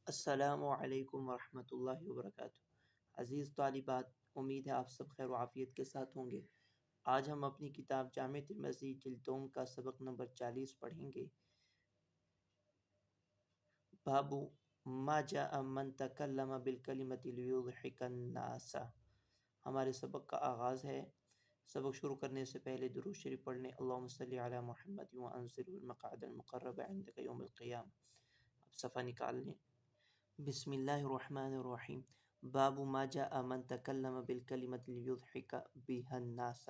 السلام علیکم ورحمۃ اللہ وبرکاتہ۔ عزیز طالبات، امید ہے آپ سب خیر و عافیت کے ساتھ ہوں گے۔ آج ہم اپنی کتاب جامع ترمذی جلد دوم کا سبق نمبر 40 پڑھیں گے۔ باب ما جاء من تکلم بالکلمۃ لیضحک الناس۔ ہمارے سبق کا آغاز ہے۔ سبق شروع کرنے سے پہلے درود شریف پڑھ لیں۔ اللہم صلی علی محمد وانزل المقعد المقرب عندک یوم القیامہ۔ اب صفحہ نکال لیں۔ بسم اللہ الرحمن الرحیم۔ باب ما جاء من تکلم بالکلمۃ لیضحک بها الناس۔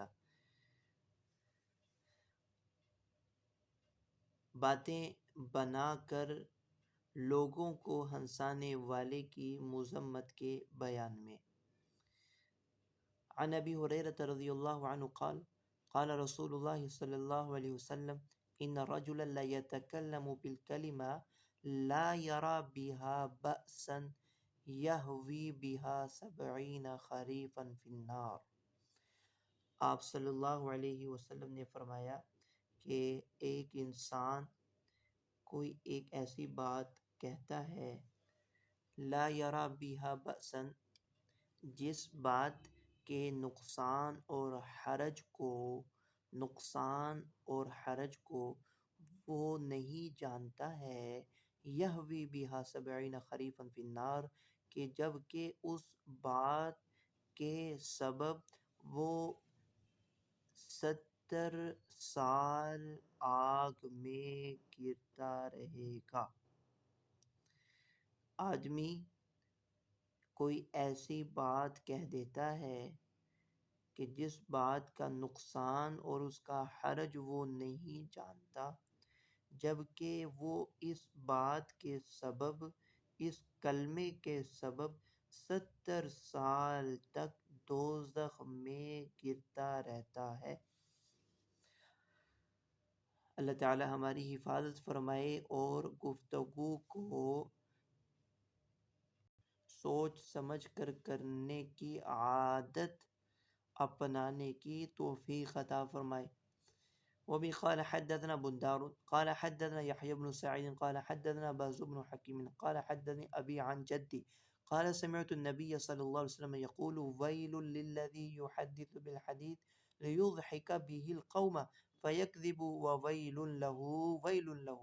باتیں بنا کر لوگوں کو ہنسانے والے کی مذمت کے بیان میں۔ عن ابی ہریرہ رضی اللہ عنہ قال قال رسول اللہ صلی اللہ علیہ وسلم ان رجلا لیتکلم بالکلمہ لا یرا بها بأسا یہوی بها 70 خریفا فی النار۔ آپ صلی اللہ علیہ وسلم نے فرمایا کہ ایک انسان کوئی ایک ایسی بات کہتا ہے لا یرا بها بأسا، جس بات کے نقصان اور حرج کو وہ نہیں جانتا ہے، یہوی بها 70 خریفا فی النار، کہ جب کہ اس بات کے سبب وہ 70 سال آگ میں گرتا رہے گا۔ آدمی کوئی ایسی بات کہہ دیتا ہے کہ جس بات کا نقصان اور اس کا حرج وہ نہیں جانتا، جبکہ وہ اس بات کے سبب، اس کلمے کے سبب 70 سال تک دوزخ میں گرتا رہتا ہے۔ اللہ تعالی ہماری حفاظت فرمائے اور گفتگو کو سوچ سمجھ کر کرنے کی عادت اپنانے کی توفیق عطا فرمائے۔ وبه قال حدثنا بندار قال حدثنا يحيى بن سعيد قال حدثنا باز بن حكيم قال حدثني أبي عن جدي قال سمعت النبي صلى الله عليه وسلم يقول ويل للذي يحدث بالحديث ليضحك به القوم فيكذب وويل له۔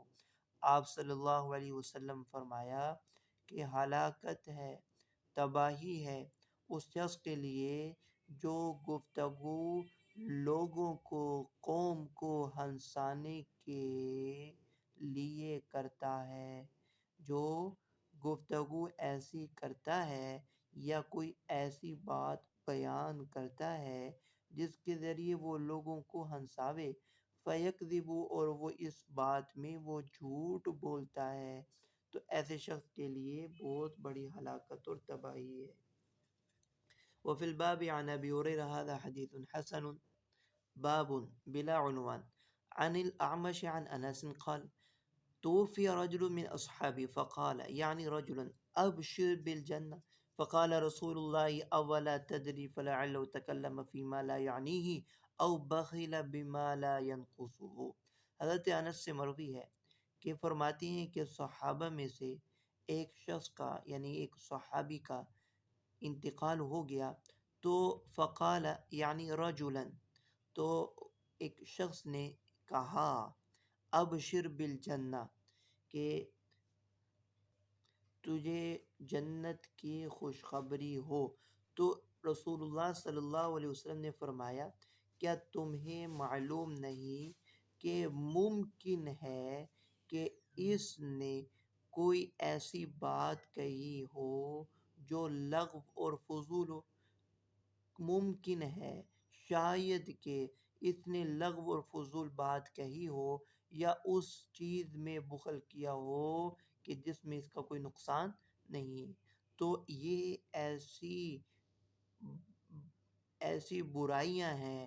آپ صلی اللہ علیہ وسلم فرمایا کہ ہلاکت ہے، تباہی ہے اس شخص کے لیے جو گفتگو لوگوں کو، قوم کو ہنسانے کے لیے کرتا ہے، جو گفتگو ایسی کرتا ہے یا کوئی ایسی بات بیان کرتا ہے جس کے ذریعے وہ لوگوں کو ہنساوے، فیکذب، اور وہ اس بات میں وہ جھوٹ بولتا ہے، تو ایسے شخص کے لیے بہت بڑی ہلاکت اور تباہی ہے۔ وفي الباب عن ابي هريره هذا حديث حسن باب بلا عنوان عن الاعمش عن انس قال توفي رجل من اصحابي فقال يعني رجلا ابشر بالجنه فقال رسول الله اولا تدري فلعله تكلم فيما لا يعنيه او بخل بما لا ينقصه۔ حضرت انس سے مروی ہے کہ فرماتے ہیں کہ صحابہ میں سے ایک شخص کا، یعنی ایک صحابی کا انتقال ہو گیا، تو فقال یعنی رجلا، تو ایک شخص نے کہا ابشر بالجنہ، کہ تجھے جنت کی خوشخبری ہو، تو رسول اللہ صلی اللہ علیہ وسلم نے فرمایا کیا تمہیں معلوم نہیں کہ ممکن ہے کہ اس نے کوئی ایسی بات کہی ہو جو لغو اور فضول ہو؟ ممکن ہے، شاید کہ اس نے لغو اور فضول بات کہی ہو یا اس چیز میں بخل کیا ہو کہ جس میں اس کا کوئی نقصان نہیں، تو یہ ایسی برائیاں ہیں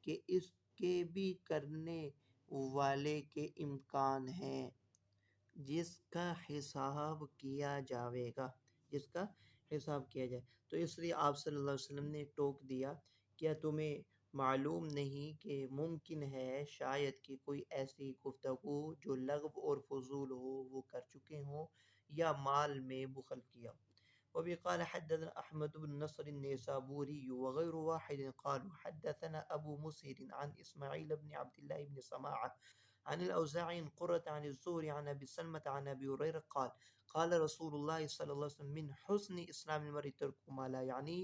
کہ اس کے بھی کرنے والے کے امکان ہیں، جس کا حساب کیا جائے گا، تو اس لیے آپ صلی اللہ علیہ وسلم نے ٹوک دیا، کیا تمہیں معلوم نہیں کہ ممکن ہے شاید کہ کوئی ایسی گفتگو جو لغو اور فضول ہو وہ کر چکے ہوں، یا مال میں بخل کیا۔ وبه قال حدثنا أحمد بن نصر النيسابوري وغير واحد قالوا حدثنا أبو مسهر عن إسماعيل بن عبد الله بن سماعة عن الأوزاعي عن قرة عن الزهري عن أبي سلمة عن أبي هريرة قال قال رسول الله صلی اللہ علیہ وسلم من حسن اسلام المرء ترک ما لا یعنی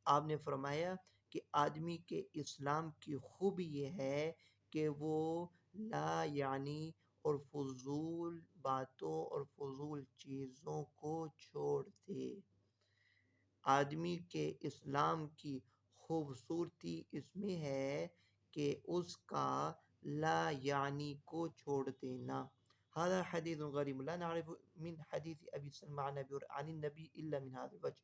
آپ نے فرمایا کہ آدمی کے اسلام کی خوبی یہ ہے کہ وہ لا یعنی اور فضول باتوں اور فضول چیزوں کو چھوڑ دے۔ آدمی کے اسلام کی خوبصورتی اس میں ہے کہ اس کا لا یعنی کو چھوڑ دینا۔ هذا حدیث غریب لا نعرف من حدیث ابی سلمہ عن النبی الا من هذا الوجه۔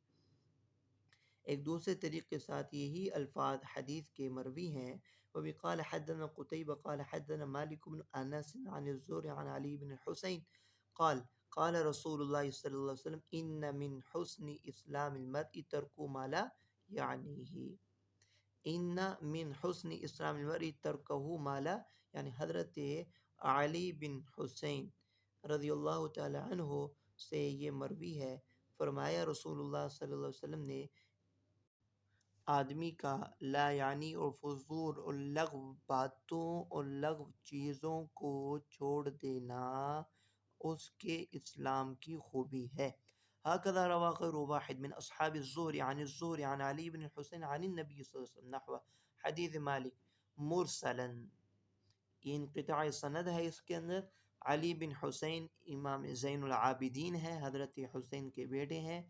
ایک دوسرے طریق کے ساتھ یہی الفاظ حدیث کے مروی ہیں۔ وبه قال حدثنا قتيبة قال حدثنا مالك بن انس عن الزهري عن علي بن الحسين قال قال رسول الله صلی اللہ علیہ وسلم ان من حسن اسلام المرء ترک ما لا یعنیہ۔ ان من حسن اسلام المرء ترکہ ما لا یعنی حضرت علی بن حسین رضی اللہ تعالی عنہ سے یہ مروی ہے، فرمایا رسول اللہ صلی اللہ علیہ وسلم نے آدمی کا لا یعنی اور فضول اور لغو باتوں اور لغو چیزوں کو چھوڑ دینا اس کے اسلام کی خوبی ہے۔ هكذا روى غير واحد من أصحاب الزهري عن الزهري عن علي بن الحسين عن النبي صلى الله عليه وسلم نحو حدیث مالک مرسلا، یہ انقطاع سند ہے اس کے اندر۔ علی بن حسین امام زین العابدین ہیں، حضرت حسین کے بیٹے ہیں،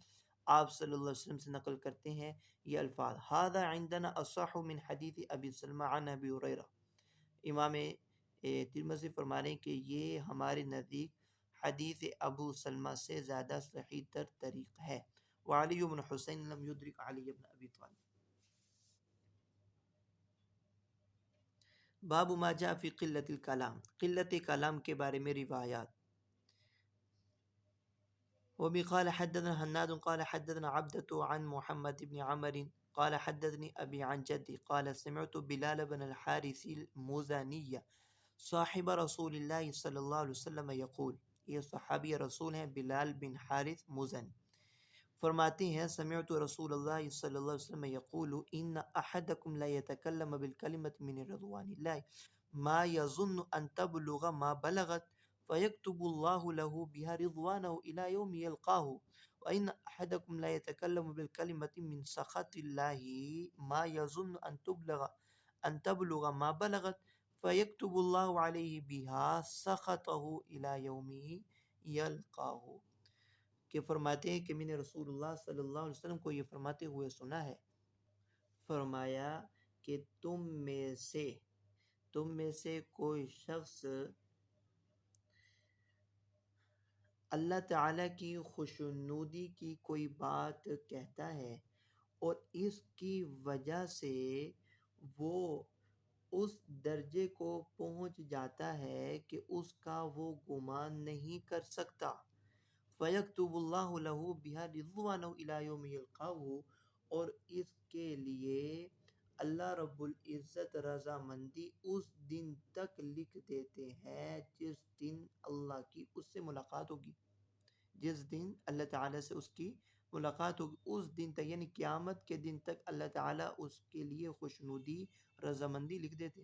آپ صلی اللہ علیہ وسلم سے نقل کرتے ہیں یہ الفاظ۔ هذا عندنا اصح من حدیث ابی سلمہ عن ابی ہریرہ۔ امام ترمذی فرما رہے ہیں کہ یہ ہمارے نزدیک حدیث ابو سلمہ سے زیادہ صحیح تر طریق ہے۔ وعلی بن حسین لم یدرک علی بن ابی طالب۔ باب ما جاء فی قلت الکلام، قلت کلام کے بارے میں روایات۔ وبه قال حدثنا هناد قال حدثنا عبدة عن محمد بن عمر قال حدثني أبي عن جدي قال سمعت بلال بن الحارث المزني صاحب رسول اللہ صلی اللہ علیہ وسلم یقول، یہ صحابی رسول ہیں بلال بن حارث مزنی، فرماتے ہیں سمعت رسول اللہ صلی اللہ علیہ وسلم یقول ان احدکم لا يتکلم بالکلمۃ من رضوان اللہ ما یظن ان تبلغ ما بلغت فیکتب اللہ له بها رضوانه الى یوم یلقاہ وان احدکم لا يتکلم بالکلمۃ من سخط اللہ ما یظن ان تبلغ ما بلغت فیکتب اللہ علیہ بها سخطہ الى یوم یلقاہ، کہ فرماتے ہیں کہ میں نے رسول اللہ صلی اللہ علیہ وسلم کو یہ فرماتے ہوئے سنا ہے، فرمایا کہ تم میں سے کوئی شخص اللہ تعالیٰ کی خوشنودی کی کوئی بات کہتا ہے اور اس کی وجہ سے وہ اس درجے کو پہنچ جاتا ہے کہ اس کا وہ گمان نہیں کر سکتا، فَيَكْتُبُ اللَّهُ لَهُ بِهَا رِضْوَانَهُ إِلَى يَوْمِ يَلْقَاهُ، اور اس کے لیے اللہ رب العزت رضامندی اس دن تک لکھ دیتے ہیں جس دن اللہ کی اس سے ملاقات ہوگی، جس دن اللہ تعالیٰ سے اس کی ملاقات ہوگی اس دن تک، یعنی قیامت کے دن تک اللہ تعالیٰ اس کے لیے خوشنودی رضامندی لکھ دیتے۔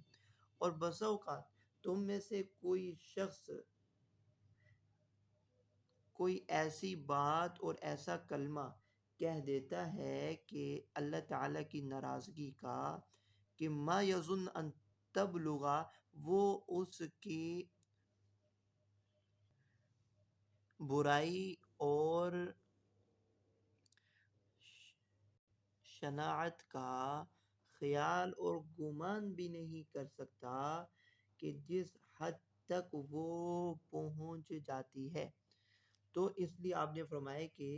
اور بسا اوقات تم میں سے کوئی شخص کوئی ایسی بات اور ایسا کلمہ کہہ دیتا ہے کہ اللہ تعالیٰ کی ناراضگی کا، کہ ما یظن ان تبلغا، وہ اس کی برائی اور شناعت کا خیال اور گمان بھی نہیں کر سکتا کہ جس حد تک وہ پہنچ جاتی ہے۔ تو اس لیے آپ نے فرمایا کہ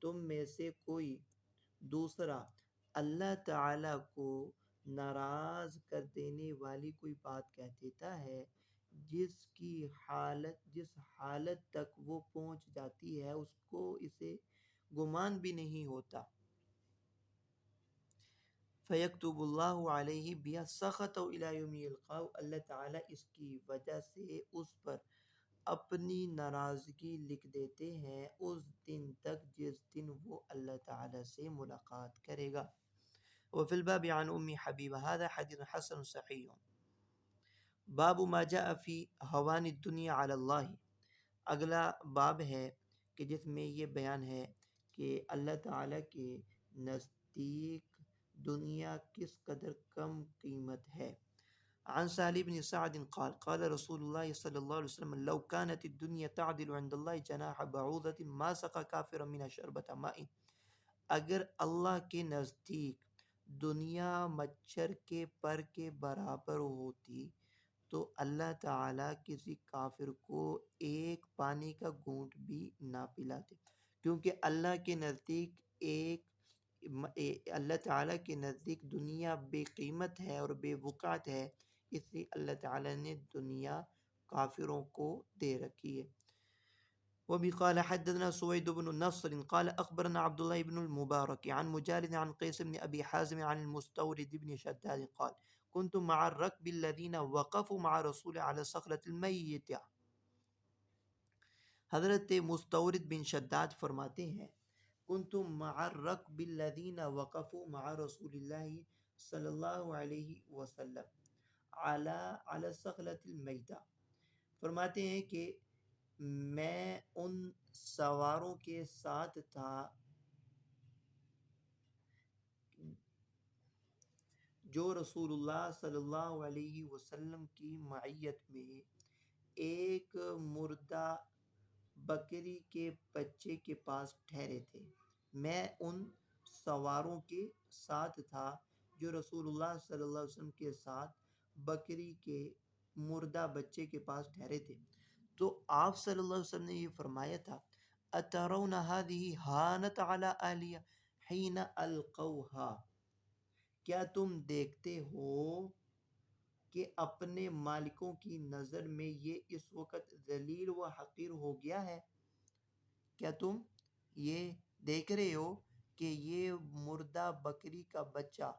تم میں سے کوئی دوسرا اللہ تعالیٰ کو ناراض کر دینے والی کوئی بات کہہ دیتا ہے جس حالت تک وہ پہنچ جاتی ہے اس کو اسے گمان بھی نہیں ہوتا، فَيَكْتُبُ اللَّهُ عَلَيْهِ بِهَا سَخَطَهُ إِلَى يَوْمِ يَلْقَاهُ، اللہ تعالیٰ اس کی وجہ سے اس پر اپنی ناراضگی لکھ دیتے ہیں اس دن تک جس دن وہ اللہ تعالی سے ملاقات کرے گا۔ وفی الباب عن ام حبیبہ هذا حدیث حسن صحیح۔ باب ما جاء فی ہوان الدنیا علی اللہ، اگلا باب ہے کہ جس میں یہ بیان ہے کہ اللہ تعالیٰ کے نزدیک دنیا کس قدر کم قیمت ہے۔ عن سہل بن سعد قال قال رسول اللہ صلی اللہ علیہ وسلم لو كانت الدنيا تعدل عند الله جناح بعوضة ما سقى كافرا من شربة ماء، اگر اللہ کے نزدیک دنیا مچھر کے پر کے برابر ہوتی تو اللہ تعالیٰ کسی کافر کو ایک پانی کا گھونٹ بھی نہ پلاتے، کیونکہ اللہ تعالیٰ کے نزدیک دنیا بے قیمت ہے اور بے وقعت ہے، اس لیے اللہ تعالیٰ نے دنیا کافروں کو دے رکھی ہے۔ وبه قال حدثنا سويد بن نصر قال أخبرنا عبد الله بن المبارك عن مجالد عن قيس بن أبي حازم عن المستورد بن شداد قال كنت مع الركب الذين وقفوا مع رسول على صخرة الميت۔ حضرت مستورد بن شداد فرماتے ہیں كنت مع الركب الذين وقفوا مع رسول الله صلی اللہ علیہ وسلم على صخرة الميتة، فرماتے ہیں کہ میں ان سواروں کے ساتھ تھا جو رسول اللہ صلی اللہ علیہ وسلم کی معیت میں ایک مردہ بکری کے بچے کے پاس ٹھہرے تھے۔ میں ان سواروں کے ساتھ تھا جو رسول اللہ صلی اللہ علیہ وسلم کے ساتھ بکری کے مردہ بچے کے پاس ٹھہرے تھے، تو آپ صلی اللہ علیہ وسلم نے یہ فرمایا تھا اترون هذه هانت على اهلها حين القوها، کیا تم دیکھتے ہو کہ اپنے مالکوں کی نظر میں یہ اس وقت ذلیل و حقیر ہو گیا ہے؟ کیا تم یہ دیکھ رہے ہو کہ یہ مردہ بکری کا بچہ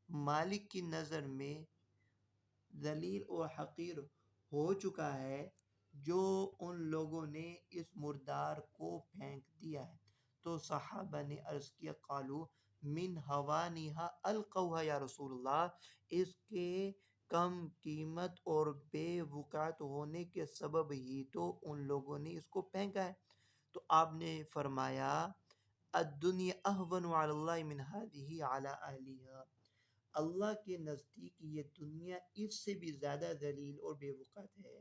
مالک کی نظر میں ذلیل و حقیر ہو چکا ہے جو ان لوگوں نے اس مردار کو پھینک دیا ہے؟ تو صحابہ نے عرض کیا قالو من ہوانیہا القوہا یا رسول اللہ، اس کے کم قیمت اور بے وقعت ہونے کے سبب ہی تو ان لوگوں نے اس کو پھینکا ہے۔ تو آپ نے فرمایا الدنیا اہون علی اللہ من ہذہ علی اہلہا، اللہ کے نزدیک یہ دنیا اس سے بھی زیادہ ذلیل اور بے وقعت ہے،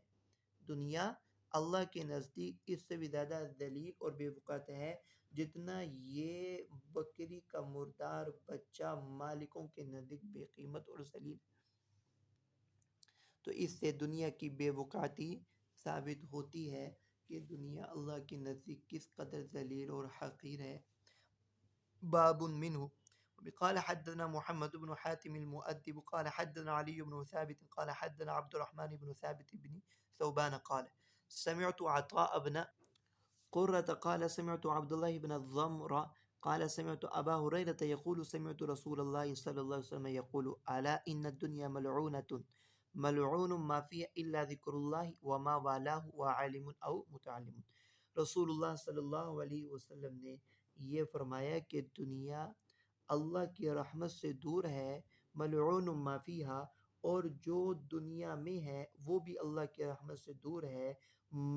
دنیا اللہ کے نزدیک اس سے بھی زیادہ ذلیل اور بے وقعت ہے جتنا یہ بکری کا مردار بچہ مالکوں کے نزدیک بے قیمت اور ذلیل۔ تو اس سے دنیا کی بے وقعتی ثابت ہوتی ہے کہ دنیا اللہ کے نزدیک کس قدر ذلیل اور حقیر ہے۔ باب منه قال حدثنا محمد بن حاتم المؤدب قال حدثنا علي بن ثابت قال حدثنا عبد الرحمن بن ثابت بن ثوبان قال سمعت عطاء بن قرة قال سمعت عبد الله بن الضمر قال سمعت أبا هريرة يقول سمعت رسول الله صلى الله عليه وسلم يقول ألا إن الدنيا ملعونة ملعون ما فيها إلا ذكر الله وما والاه وعالم أو متعلم۔ رسول اللہ صلی اللہ علیہ وسلم نے یہ فرمایا کہ دنیا اللہ کی رحمت سے دور ہے، ملعون ما فیہا، اور جو دنیا میں ہے وہ بھی اللہ کی رحمت سے دور ہے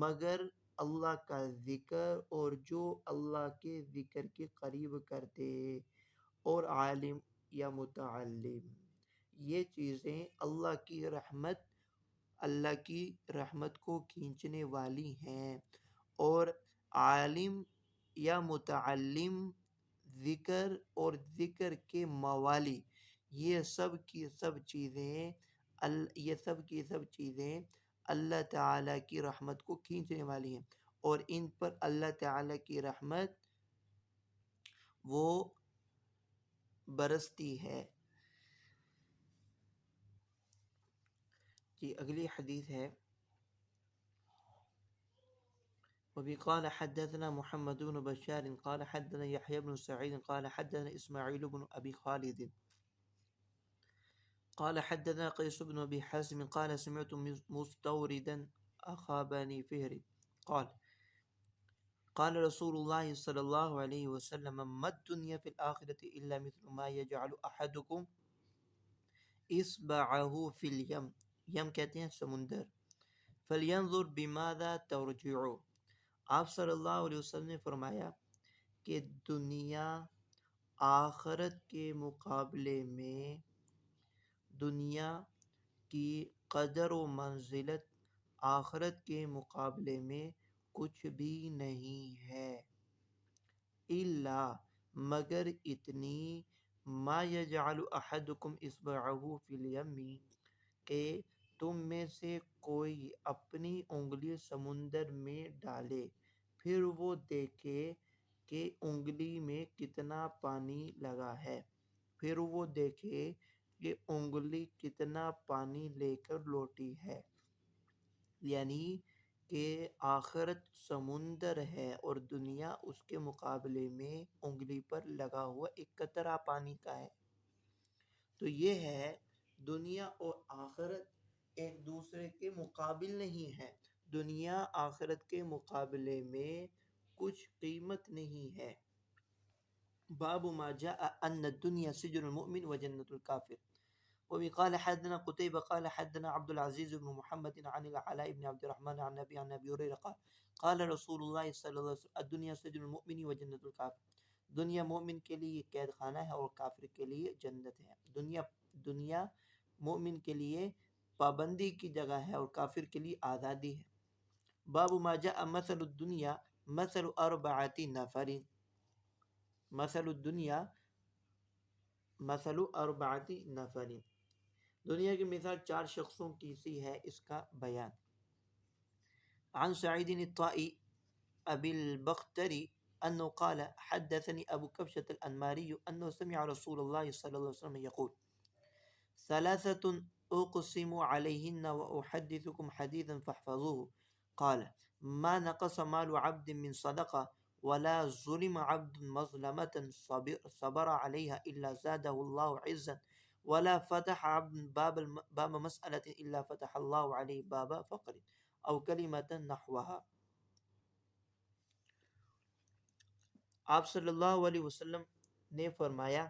مگر اللہ کا ذکر اور جو اللہ کے ذکر کے قریب کرتے، اور عالم یا متعلم، یہ چیزیں اللہ کی رحمت کو کھینچنے والی ہیں، اور عالم یا متعلم ذکر اور ذکر کے موالی، یہ سب کی سب چیزیں اللہ تعالیٰ کی رحمت کو کھینچنے والی ہیں، اور ان پر اللہ تعالیٰ کی رحمت وہ برستی ہے۔ جی اگلی حدیث ہے وبه قال حدثنا محمد بن بشار قال حدثنا يحيى بن سعيد قال حدثنا إسماعيل بن أبي خالد قال حدثنا قيس بن أبي حازم قال سمعت مستوردا أخابني فهري قال قال رسول الله صلى الله عليه وسلم ما الدنيا في الآخرة إلا مثل ما يجعل أحدكم إصبعه في اليم. یم کہتے ہیں سمندر. فلینظر بماذا ترجع. آپ صلی اللہ علیہ وسلم نے فرمایا کہ دنیا آخرت کے مقابلے میں، دنیا کی قدر و منزلت آخرت کے مقابلے میں کچھ بھی نہیں ہے، الا مگر اتنی، ما یجعل احدکم اصبعہ فی الیم، کہ تم میں سے کوئی اپنی انگلی سمندر میں ڈالے پھر وہ دیکھے کہ انگلی میں کتنا پانی لگا ہے، پھر وہ دیکھے کہ انگلی کتنا پانی لے کر لوٹی ہے. یعنی کہ آخرت سمندر ہے اور دنیا اس کے مقابلے میں انگلی پر لگا ہوا ایک قطرہ پانی کا ہے. تو یہ ہے دنیا اور آخرت ایک دوسرے کے مقابل نہیں ہے، دنیا آخرت کے مقابلے میں کچھ قیمت نہیں ہے. باب ما جاء ان الدنيا سجن المؤمن وجنة الكافر. وقال حدثنا قتيبة قال حدثنا عبد العزيز بن محمد عن العلاء بن عبد الرحمن عن ابي هريرة قال قال رسول الله صلى الله عليه وسلم الدنيا سجن المؤمن وجنة الكافر. دنیا مومن کے لیے قید خانہ ہے اور کافر کے لیے جنت ہے. دنیا مومن کے لیے پابندی کی جگہ ہے اور کافر کے لیے آزادی ہے. باب ما جاء مثل الدنيا مثل اربعة نفر. مثل الدنیا مثل اربعة نفر. دنیا کی مثال 4 شخصوں کی سی ہے، اس کا بیان. عن سعید الطائی ابی البختری انه قال حدثني ابو كبشة الانماري انه سمع رسول الله صلى الله عليه وسلم يقول ثلاثة اقسم عليهن واحدثكم حديثا فاحفظوه. قال ما نقص مال عبد من صدقة ولا ظلم عبد مظلمة صبر عليها إلا زاده الله عزا ولا فتح عبد باب مسألة إلا فتح الله عليه باب فقر أو كلمة نحوها. آپ صلی اللہ علیہ وسلم نے فرمایا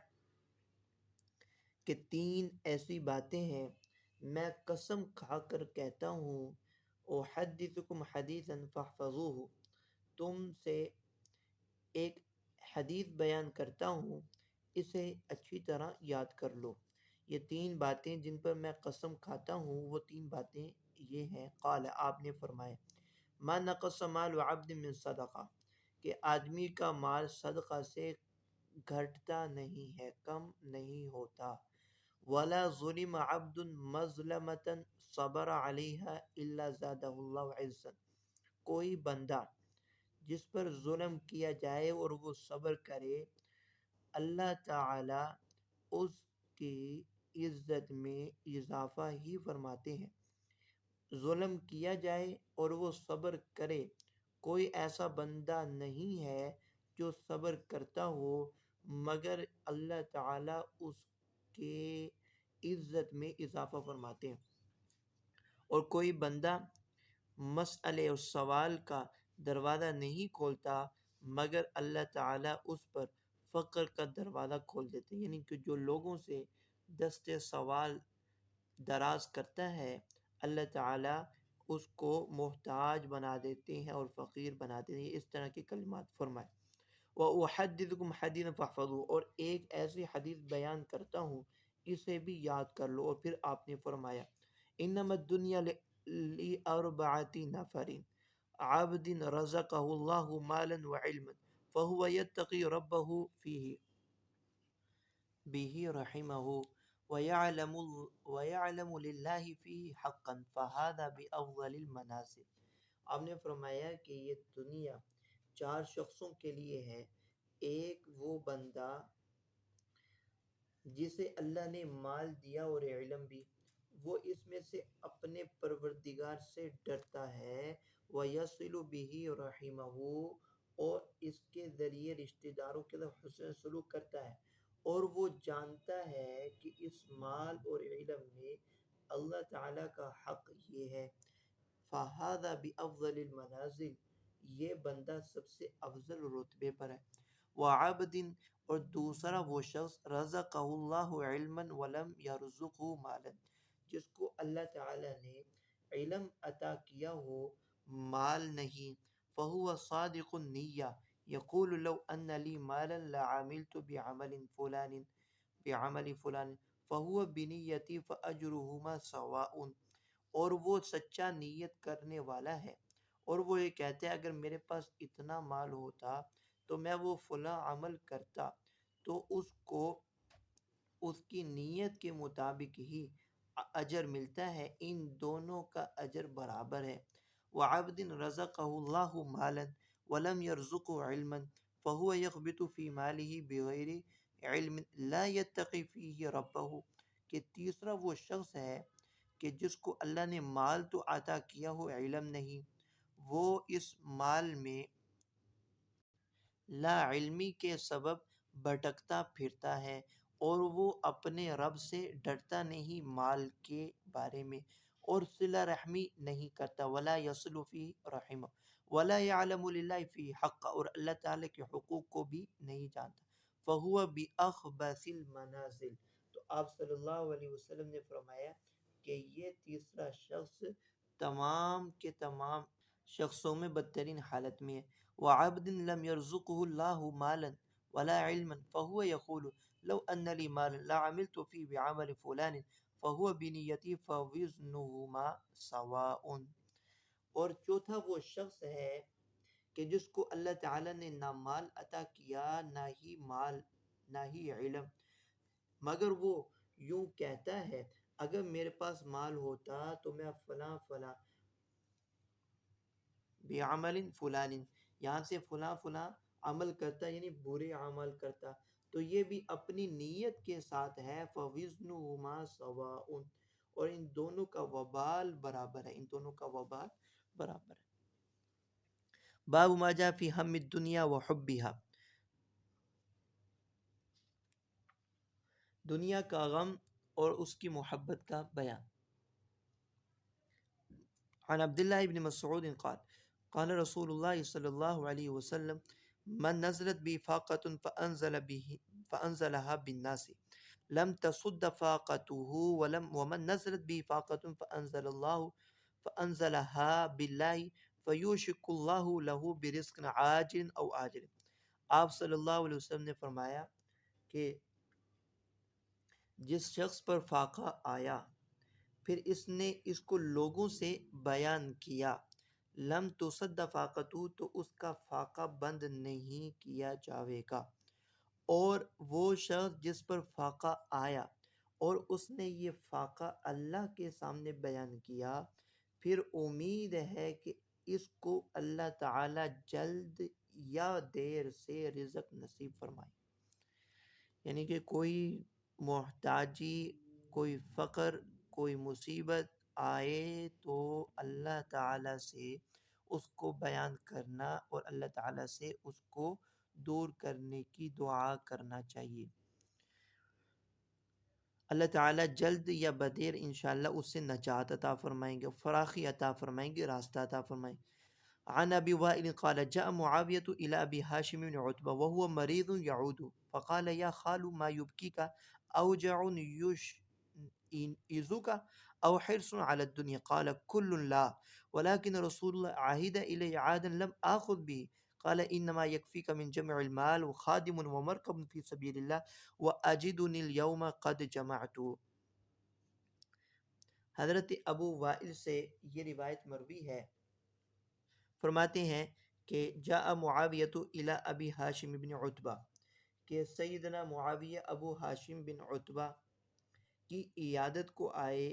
کہ 3 ایسی باتیں ہیں میں قسم کھا کر کہتا ہوں، احدثکم حدیثا فاحفظوه، تم سے ایک حدیث بیان کرتا ہوں، اسے اچھی طرح یاد کر لو. یہ 3 باتیں جن پر میں قسم کھاتا ہوں وہ 3 باتیں یہ ہیں. قال آپ نے فرمایا ما نقص مال عبد من صدقہ، کہ آدمی کا مال صدقہ سے گھٹتا نہیں ہے، کم نہیں ہوتا. ولا ظلم عبد مظلمة صبر علیہا الا زادہ اللہ عزا، کوئی بندہ جس پر ظلم کیا جائے اور وہ صبر کرے، اللہ تعالی اس کی عزت میں اضافہ ہی فرماتے ہیں. ظلم کیا جائے اور وہ صبر کرے، کوئی ایسا بندہ نہیں ہے جو صبر کرتا ہو مگر اللہ تعالی اس کے عزت میں اضافہ فرماتے ہیں. اور کوئی بندہ مسئلے اور سوال کا دروازہ نہیں کھولتا مگر اللہ تعالیٰ اس پر فقر کا دروازہ کھول دیتے ہیں. یعنی کہ جو لوگوں سے دست سوال دراز کرتا ہے اللہ تعالیٰ اس کو محتاج بنا دیتے ہیں اور فقیر بنا دیتے ہیں. اس طرح کے کلمات فرمائے. وَأُحَدِّثُكُمْ حَدِيثًا فَاحْفَظُوهُ، اور ایک ایسی حدیث بیان کرتا ہوں اسے بھی یاد کر لو. اور پھر آپ نے فرمایا انما الدنیا لأربعة نفر عبد رزقه الله مالا وعلما فهو يتقي ربه فيه به رحمه ويعلم لله فيه حقا فهذا بأفضل المنازل. آپ نے فرمایا کہ یہ دنیا 4 شخصوں کے لیے ہے. ایک وہ بندہ جسے اللہ نے مال دیا اور علم بھی، وہ اس میں سے اپنے پروردگار سے ڈرتا ہے، وَيَصِلُ بِهِ رَحِمَهُ، اور اس کے ذریعے رشتہ داروں کے ساتھ حسن سلوک کرتا ہے، اور وہ جانتا ہے کہ اس مال اور علم میں اللہ تعالیٰ کا حق یہ ہے. فہذا بافضل المنازل، یہ بندہ سب سے افضل رتبے پر ہے۔ وعبد، اور دوسرا وہ شخص رزقہ اللہ علما ولم یرزقہ مالا، جس کو اللہ تعالی نے علم عطا کیا ہو مال نہیں، فہو صادق النیہ یقول لو ان لی مالا لعملت بعمل فلان فہو بنیتی فاجرہما سواء، اور وہ سچا نیت کرنے والا ہے، اور وہ یہ کہتا ہے اگر میرے پاس اتنا مال ہوتا تو میں وہ فلاں عمل کرتا، تو اس کو اس کی نیت کے مطابق ہی اجر ملتا ہے، ان دونوں کا اجر برابر ہے۔ وعبد رزقہ اللہ مالا ولم يرزقه علما فهو يخبط في ماله بغیر علم لا يتقي فيه ربه، کہ تیسرا وہ شخص ہے کہ جس کو اللہ نے مال تو عطا کیا ہو علم نہیں، وہ اس مال میں لا علمی کے سبب بھٹکتا پھرتا ہے، اور وہ اپنے رب سے ڈرتا نہیں مال کے بارے میں، اور صلہ رحمی نہیں کرتا، ولا یصل فی رحمہ ولا یعلم للہ فی حق، اور اللہ تعالیٰ کے حقوق کو بھی نہیں جانتا، فہو بأخبث المنازل۔ تو آپ صلی اللہ علیہ وسلم نے فرمایا کہ یہ تیسرا شخص تمام کے تمام شخصوں میں بدترین حالت میں ہے۔ وعبد لم يرزقه الله مالا ولا علما فهو يقول لو ان لي مالا لعملت فيه بعمل فلان فهو بنيتي فوزنهما سواء۔ اور چوتھا وہ شخص ہے کہ جس کو اللہ تعالی نے نہ مال عطا کیا نہ ہی علم، مگر وہ یوں کہتا ہے اگر میرے پاس مال ہوتا تو میں فلاں فلاں بعمل فلان، یہاں سے فلاں فلاں عمل کرتا، یعنی برے عمل کرتا، تو یہ بھی اپنی نیت کے ساتھ ہے، فوزنہما سواء، اور ان دونوں کا وبال برابر ہے، ان دونوں کا وبال برابر ہے۔ باب ما جاء فی ہم الدنیا وحبها، دنیا کا غم اور اس کی محبت کا بیان۔ عن عبداللہ بن مسعود قال قال رسول اللہ صلی اللہ علیہ وسلم من نزلت بی فاقۃ فانزلها بالناس لم تصد فاقته ومن نزلت بی فاقۃ فانزلها باللہ فیوشک اللہ له برزق عاجل او آجل۔ آپ صلی اللہ علیہ وسلم نے فرمایا کہ جس شخص پر فاقہ آیا پھر اس نے اس کو لوگوں سے بیان کیا، لم تصد فاقتہ، تو اس کا فاقہ بند نہیں کیا جاوے گا، اور وہ شخص جس پر فاقہ آیا اور اس نے یہ فاقہ اللہ کے سامنے بیان کیا، پھر امید ہے کہ اس کو اللہ تعالی جلد یا دیر سے رزق نصیب فرمائے، یعنی کہ کوئی محتاجی، کوئی فقر، کوئی مصیبت آئے تو اللہ تعالیٰ سے اس کو بیان کرنا اور اللہ تعالیٰ سے اس کو دور کرنے کی دعا کرنا چاہیے، اللہ تعالیٰ جلد یا بدیر انشاءاللہ اس سے نجات عطا فرمائیں گے، فراخی عطا فرمائیں گے، راستہ عطا فرمائیں گے۔ عن ابي وائل قال جاء معاوية الى ابي هاشم بن عتبة وهو مريض يعود فقال يا خال ما يبكيك اوجع يشئزك او حرص على الدنيا؟ قال كل لا ولكن رسول الله عهد الي عادا لم اخذ به، قال انما يكفيك من جمع المال وخادم ومركب في سبيل الله واجدني اليوم قد جمعت۔ حضرت ابو وائل سے یہ روایت مروی ہے، فرماتے ہیں کہ جاء معاویۃ الی ابی ہاشم بن عتبہ، کہ سیدنا معاویہ ابو ہاشم بن عتبہ کی عیادت کو آئے،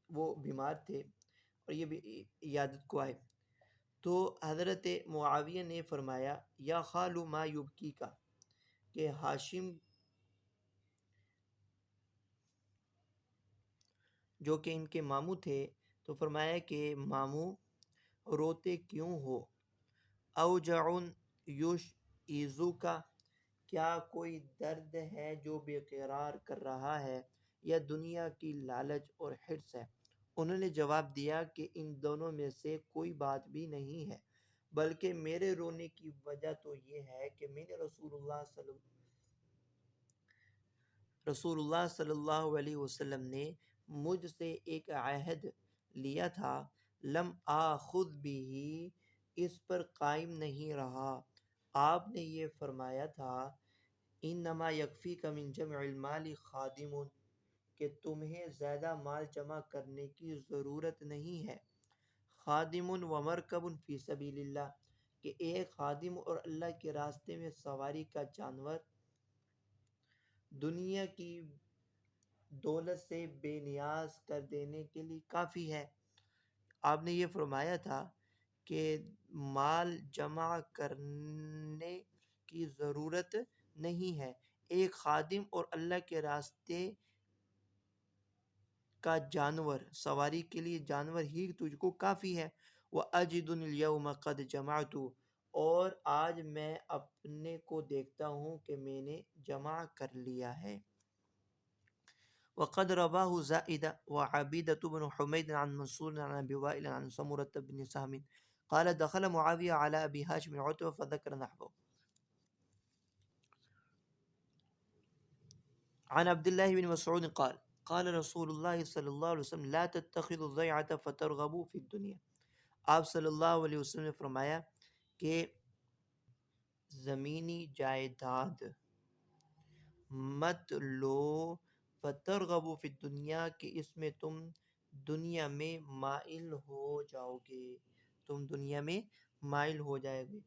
وہ بیمار تھے اور یہ بھی عیادت کو آئے، تو حضرت معاویہ نے فرمایا یا خالو ما یبکی کا، کہ ہاشم جو کہ ان کے ماموں تھے، تو فرمایا کہ ماموں روتے کیوں ہو، اوجع یشئزو کا، کیا کوئی درد ہے جو بے قرار کر رہا ہے، یا دنیا کی لالچ اور حرص ہے؟ انہوں نے جواب دیا کہ ان دونوں میں سے کوئی بات بھی نہیں ہے، بلکہ میرے رونے کی وجہ تو یہ ہے کہ میں نے رسول اللہ صلی اللہ علیہ وسلم نے مجھ سے ایک عہد لیا تھا، لم آخذ بھی، اس پر قائم نہیں رہا۔ آپ نے یہ فرمایا تھا انما یکفیک من جمع المال خادم، کہ تمہیں زیادہ مال جمع کرنے کی ضرورت نہیں ہے، خادم و مرکب فی سبیل اللہ، کہ ایک خادم اور اللہ کے راستے میں سواری کا جانور دنیا کی دولت سے بے نیاز کر دینے کے لیے کافی ہے۔ آپ نے یہ فرمایا تھا کہ مال جمع کرنے کی ضرورت نہیں ہے، ایک خادم اور اللہ کے راستے کا جانور، سواری کے لیے جانور ہی تجھ کو کافی ہے۔ وَأَجِدُنِ الْيَوْمَ قَدْ جَمَعْتُ، اور آج میں اپنے کو دیکھتا ہوں کہ میں نے جمع کر لیا ہے۔ وقد رواه زائدة وعبيدة بن حميد عن منصور عن أبي وائل عن سمرة بن سهم قال دخل معاوية على أبي هاشم عتبة فذكر نحوه. عن عبد الله بن مسعود قال قال رسول الله صلى الله عليه وسلم لا تتخذوا الضيعة فترغبوا في الدنيا. آپ صلی اللہ علیہ وسلم نے فرمایا کہ زمینی جائیداد مت لو، فترغبوا فی الدنیا، کہ اس میں تم دنیا میں مائل ہو جاؤ گے، تم دنیا میں مائل ہو جائے گے۔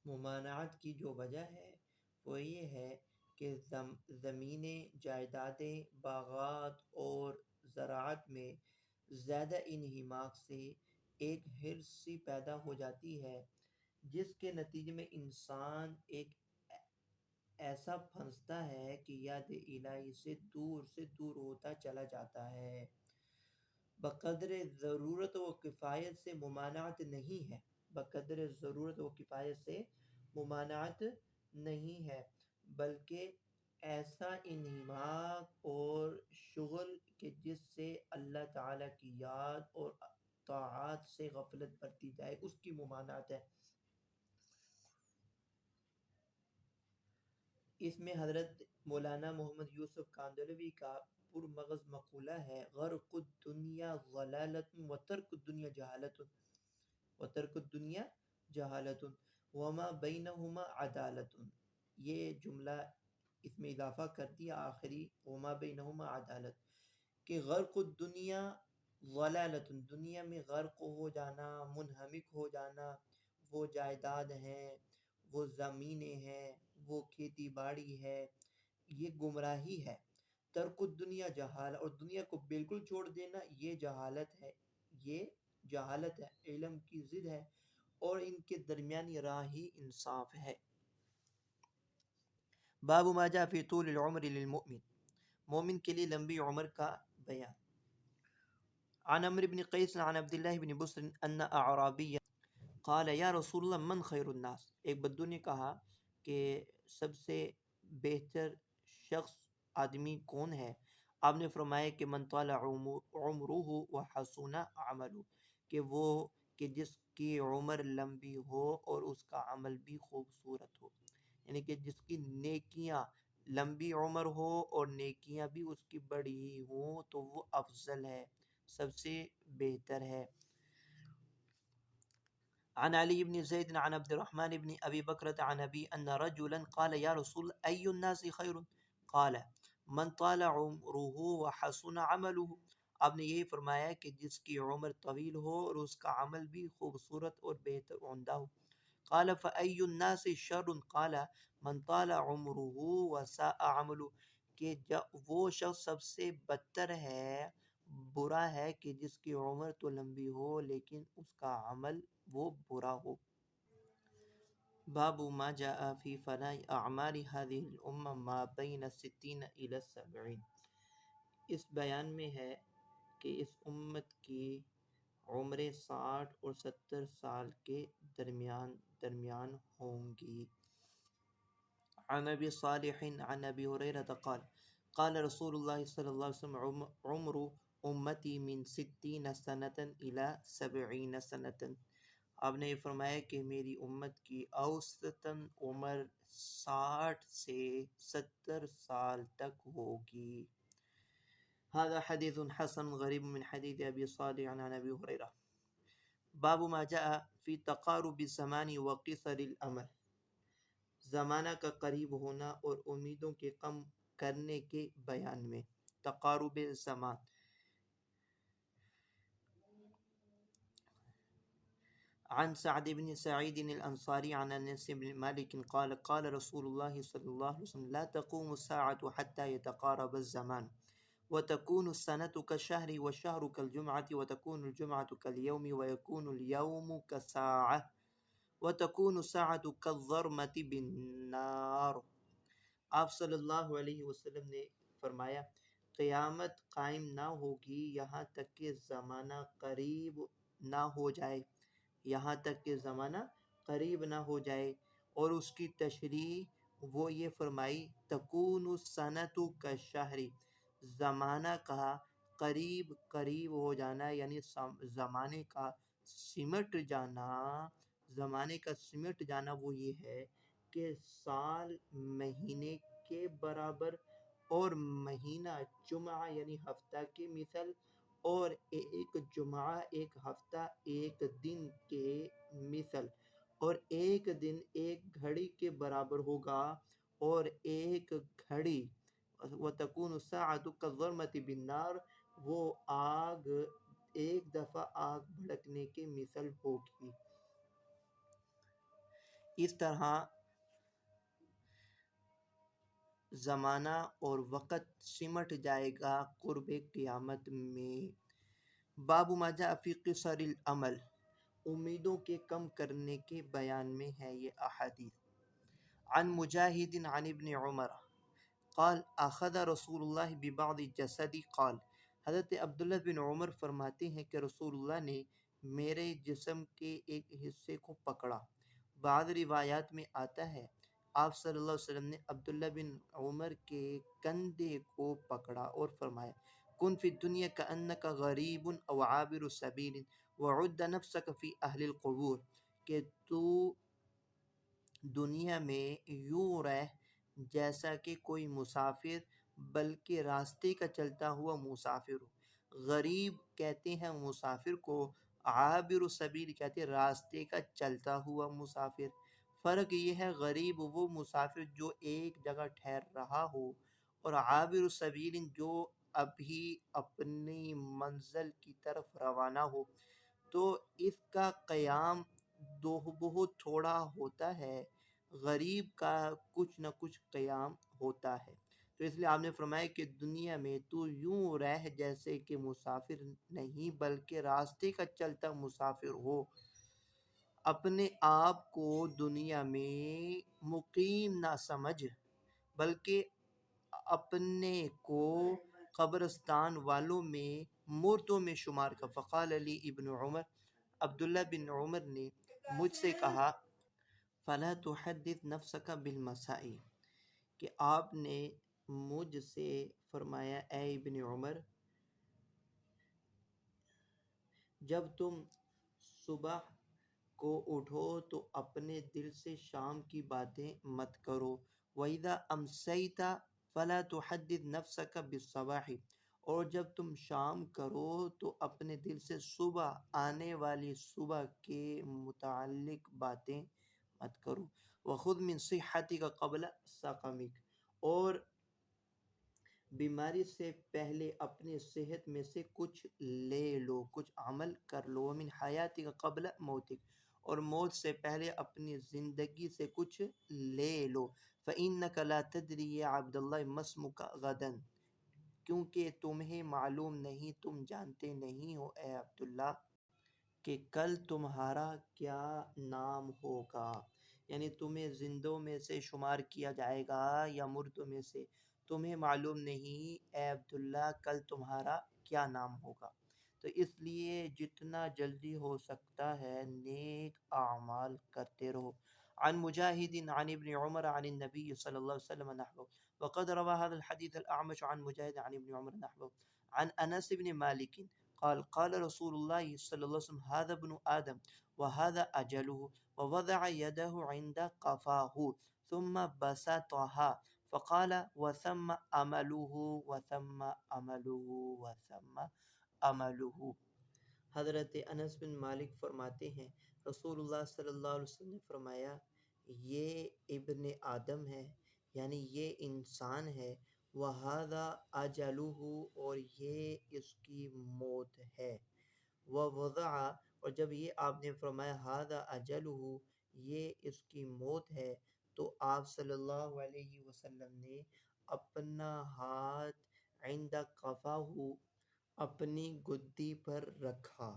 ممانعت کی جو وجہ ہے وہ یہ ہے کہ زمینیں، جائیدادیں، باغات اور زراعت میں زیادہ انہماک سے ایک حرص سی پیدا ہو جاتی ہے، جس کے نتیجے میں انسان ایک ایسا پھنستا ہے کہ یاد الہی سے دور ہوتا چلا جاتا ہے۔ بقدر ضرورت و کفایت سے ممانعت نہیں ہے، بقدر ضرورت و کفایت سے ممانعت نہیں ہے، بلکہ ایسا انہماک اور شغل کہ جس سے اللہ تعالیٰ کی یاد اور طاعات سے غفلت برتی جائے، اس کی ممانعت ہے۔ اس میں حضرت مولانا محمد یوسف کاندلوی کا پرمغز مقولہ ہے غرق الدنیا ضلالت وترک الدنیا جہالت، وترک الدنیا جہالت وما بینہما عدالت۔ یہ جملہ اس میں اضافہ کر دیا آخری وما بینہما عدالت، کہ غرق الدنیا ضلالت، دنیا میں غرق ہو جانا، منہمک ہو جانا، وہ جائیداد ہیں، وہ زمینیں ہیں، وہ کھیتی باڑی ہے، یہ گمراہی ہے۔ ترک الدنیا جہالت، اور دنیا کو بالکل چھوڑ دینا، یہ جہالت ہے، یہ جہالت ہے، علم کی ضد ہے، اور ان کے درمیانی راہ ہی انصاف ہے۔ باب ما جاء فی طول العمر للمؤمن، مومن کے لیے لمبی عمر کا بیان۔ عن عمرو بن قیس عن عبد الله بن بسر ان اعرابیا قال یا رسول اللہ من خیر الناس، ایک بدو نے کہا کہ سب سے بہتر شخص آدمی کون ہے؟ آپ نے فرمایا کہ من طال عمرہ وحسن عملہ، کہ وہ کہ جس کی عمر لمبی ہو اور اس کا عمل بھی خوبصورت ہو، یعنی کہ جس کی نیکیاں لمبی عمر ہو اور نیکیاں بھی اس کی بڑی ہی ہوں تو وہ افضل ہے، سب سے بہتر ہے۔ عن علي بن زيد عن عبد الرحمن بن أبي بكرة عن أبي أن رجلا قال يا رسول أي الناس خير؟ قال من طال عمره وحسن عمله، آپ نے یہی فرمایا کہ جس کی عمر طویل ہو اور اس کا عمل بھی خوبصورت اور بہتر عمدہ ہو۔ قال فأي الناس شر؟ قال من طال عمره وساء عمله، کہ وہ شخص سب سے بدتر ہے، برا ہے کہ جس کی عمر تو لمبی ہو لیکن اس کا عمل وہ برا ہو۔ باب ما جاء فی فناء اعمار هذه الامہ ما بین 60 الی 70، اس بیان میں ہے کہ اس امت کی عمریں 60 اور 70 سال کے درمیان ہوں گی۔ عن ابی صالح عن ابی ہریرہ قال قال رسول اللہ صلی اللہ علیہ وسلم عمر امتی من 60 سنة الى 70 سنة. آپ نے یہ فرمایا کہ میری امت کی اوسطاً عمر 60 سے 70 سال تک ہوگی. هذا حدیث حسن غریب من حدیث ابی صالح عن ابی ہریرہ. باب ما جاء فی تقارب الزمان وقصر الامل. زمانہ کا قریب ہونا اور امیدوں کے کم کرنے کے بیان میں. تقارب الزمان. عن سعد بن سعيد الأنصاري عن أنس بن مالك قال قال رسول الله صلى الله عليه وسلم لا تقوم الساعة حتى يتقارب الزمان وتكون السنة كالشهر والشهر كالجمعة وتكون الجمعة كاليوم ويكون اليوم كالساعة وتكون الساعة كالظرمة بالنار. آپ صلی اللہ علیہ وسلم نے فرمایا قیامت قائم نہ ہوگی یہاں تک کہ زمانہ قریب نہ ہو جائے، یہاں تک کہ زمانہ قریب نہ ہو جائے. اور اس کی تشریح وہ یہ فرمائی تکون السنۃ کالشہر، زمانہ کا قریب قریب ہو جانا یعنی زمانے کا سمٹ جانا. زمانے کا سمٹ جانا وہ یہ ہے کہ سال مہینے کے برابر اور مہینہ جمعہ یعنی ہفتہ کی مثل اور ایک جمعہ ایک ہفتہ ایک دن کے مثل اور ایک دن ایک گھڑی کے برابر ہوگا اور ایک گھڑی وَتَكُونُ السَّاعَةُ كَالظُّلْمَةِ بِالنَّارِ، وہ آگ ایک دفعہ آگ بھڑکنے کے مثل ہوگی. اس طرح زمانہ اور وقت سمٹ جائے گا قرب قیامت میں. باب ما جاء فی قصر العمل، امیدوں کے کم کرنے کے بیان میں ہے یہ احادیث. عن مجاہد عن ابن عمر قال اخذ رسول اللہ ببعض جسدی قال، حضرت عبداللہ بن عمر فرماتے ہیں کہ رسول اللہ نے میرے جسم کے ایک حصے کو پکڑا. بعض روایات میں آتا ہے آپ صلی اللہ علیہ وسلم نے عبداللہ بن عمر کے کندھے کو پکڑا اور فرمایا کن فی الدنیا کأنک غریب او عابر سبیل وعد نفسک فی اہل القبور، کہ تو دنیا میں یوں رہ جیسا کہ کوئی مسافر بلکہ راستے کا چلتا ہوا مسافر ہو. غریب کہتے ہیں مسافر کو، عابر سبیل کہتے ہیں راستے کا چلتا ہوا مسافر. فرق یہ ہے غریب وہ مسافر جو ایک جگہ ٹھہر رہا ہو اور عابر سبیل جو ابھی اپنی منزل کی طرف روانہ ہو. تو اس کا قیام بہت تھوڑا ہوتا ہے، غریب کا کچھ نہ کچھ قیام ہوتا ہے. تو اس لیے آپ نے فرمایا کہ دنیا میں تو یوں رہ جیسے کہ مسافر نہیں بلکہ راستے کا چلتا مسافر ہو. اپنے آپ کو دنیا میں مقیم نہ سمجھ بلکہ اپنے کو قبرستان والوں میں مردوں میں شمار کر. فقال علی ابن عمر، عبداللہ بن عمر نے مجھ سے کہا فلا تحدث نفسك بالمساء، کہ آپ نے مجھ سے فرمایا اے ابن عمر جب تم صبح کو اٹھو تو اپنے دل سے شام کی باتیں مت کرو. وَإِذَا أَمْسَيْتَ فَلَا تُحَدِّثْ نَفْسَكَ بِالصَّبَاحِ، اور جب تم شام کرو تو اپنے دل سے صبح آنے والی صبح کے متعلق باتیں مت کرو. وَخُذْ مِنْ صِحَّتِكَ قَبْلَ سَقَمِكَ، اور بیماری سے پہلے اپنی صحت میں سے کچھ لے لو، کچھ عمل کر لو. وَمِنْ حَيَاتِكَ قَبْلَ مَوْتِكَ، اور موت سے پہلے اپنی زندگی سے کچھ لے لو. فَإِنَّكَ لَا تَدْرِي يَا عَبْدَ اللَّهِ مَا اسْمُكَ غَدًا، کیونکہ تمہیں معلوم نہیں، تم جانتے نہیں ہو اے عبداللہ کہ کل تمہارا کیا نام ہوگا، یعنی تمہیں زندوں میں سے شمار کیا جائے گا یا مردوں میں سے. تمہیں معلوم نہیں اے عبداللہ کل تمہارا کیا نام ہوگا. تو اس لیے جتنا جلدی ہو سکتا ہے نیک اعمال کرتے رہو. عن مجاهد عن ابن عمر عن النبي صلى الله عليه وسلم نحوه. وقد روى هذا الحديث الأعمش عن مجاهد عن ابن عمر نحوه عن أنس بن مالك قال قال رسول الله صلى الله عليه وسلم هذا ابن آدم وهذا أجله ووضع يده عند قفاه ثم بسطها فقال وثم عمله وثم عمله وثم عمله. حضرت انس بن مالک فرماتے ہیں رسول اللہ صلی اللہ علیہ وسلم نے فرمایا یہ ابن آدم ہے، یعنی یہ انسان ہے، وَهَذَا أَجَلُهُ اور یہ اس کی موت ہے، وَوَضَعَ اور جب یہ آپ نے فرمایا هَذَا أَجَلُهُ یہ اس کی موت ہے تو آپ صلی اللہ علیہ وسلم نے اپنا ہاتھ عند قفاہ اپنی گدی پر رکھا،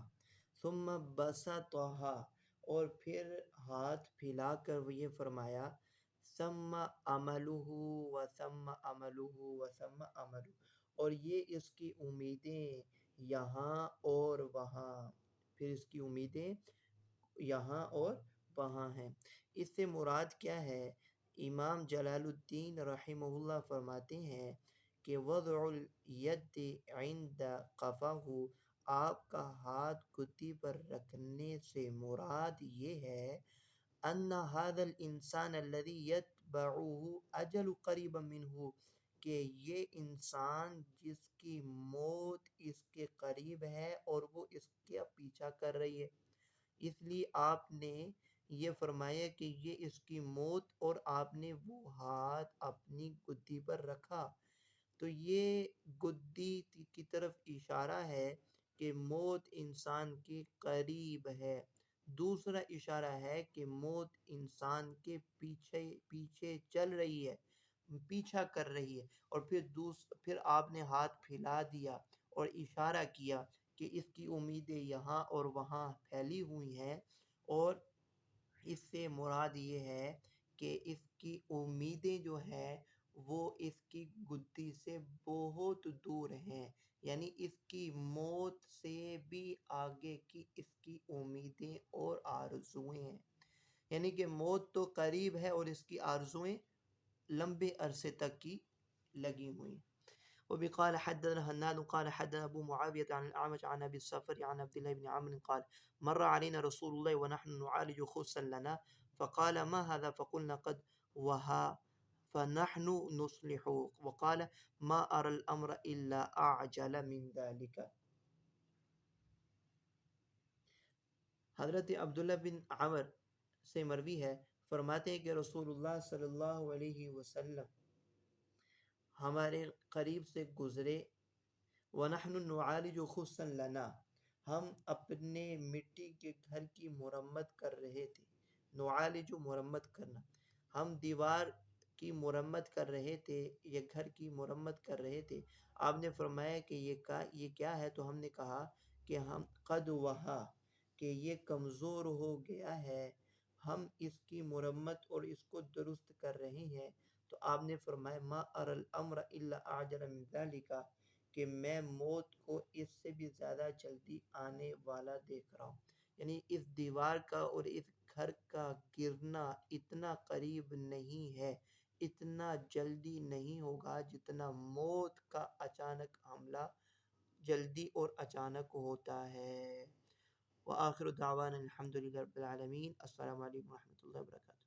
ثم بسطہا اور پھر ہاتھ پھیلا کر وہ یہ فرمایا ثم عملہ و ثم عملہ و ثم عملہ اور یہ اس کی امیدیں یہاں اور وہاں، پھر اس کی امیدیں یہاں اور وہاں ہیں۔ اس سے مراد کیا ہے؟ امام جلال الدین رحمہ اللہ فرماتے ہیں کہ وضع الید عند قفاہ آپ کا ہاتھ گدی پر رکھنے سے مراد یہ ہے ان هذا الانسان الذي يتبعه اجل قریبا منه کہ یہ انسان جس کی موت اس کے قریب ہے اور وہ اس کا پیچھا کر رہی ہے، اس لیے آپ نے یہ فرمایا کہ یہ اس کی موت اور آپ نے وہ ہاتھ اپنی گدی پر رکھا، تو یہ گدی کی طرف اشارہ ہے کہ موت انسان کے قریب ہے۔ دوسرا اشارہ ہے کہ موت انسان کے پیچھے پیچھے چل رہی ہے، پیچھا کر رہی ہے، اور پھر آپ نے ہاتھ پھیلا دیا اور اشارہ کیا کہ اس کی امیدیں یہاں اور وہاں پھیلی ہوئی ہیں، اور اس سے مراد یہ ہے کہ اس کی امیدیں جو ہیں وہ اس کی گدی سے بہت دور ہیں، یعنی اس کی موت سے بھی آگے کی اس کی امیدیں اور آرزویں ہیں، یعنی کہ موت تو قریب ہے اور اس کی آرزویں لمبے عرصے تک کی لگی ہوئی۔ وبقال حدثنا هناد قال حدثنا ابو معاويه عن الاعمش عن ابي الصفر عن عبد الله بن عمرو قال مر علينا رسول الله ونحن نعالج خصا لنا فقال ما هذا فقلنا قد وها فنحن نصلح وقال ما ارى الامر الا اعجل من ذلك۔ حضرت عبداللہ بن عمر سے مروی ہے، فرماتے ہیں کہ رسول اللہ صلی اللہ علیہ وسلم ہمارے قریب سے گزرے، وَنَحْنُ نُعَالِجُ خُصًّا لَنَا ہم اپنے مٹی کے گھر کی مرمت کر رہے تھے، نعالج مرمت کرنا، ہم دیوار کی مرمت کر رہے تھے یا گھر کی مرمت کر رہے تھے، آپ نے فرمایا کہ یہ کیا ہے؟ تو ہم نے کہا کہ ہم قد وہا کہ یہ کمزور ہو گیا ہے، ہم اس کی مرمت اور اس کو درست کر رہے ہیں، تو آپ نے فرمایا ما اری الامر الا اعجل من ذلک کہ میں موت کو اس سے بھی زیادہ جلدی آنے والا دیکھ رہا ہوں، یعنی اس دیوار کا اور اس گھر کا گرنا اتنا قریب نہیں ہے، اتنا جلدی نہیں ہوگا جتنا موت کا اچانک حملہ جلدی اور اچانک ہوتا ہے۔ وآخر دعوانا الحمد للہ رب العالمین۔ السلام علیکم ورحمۃ اللہ وبرکاتہ۔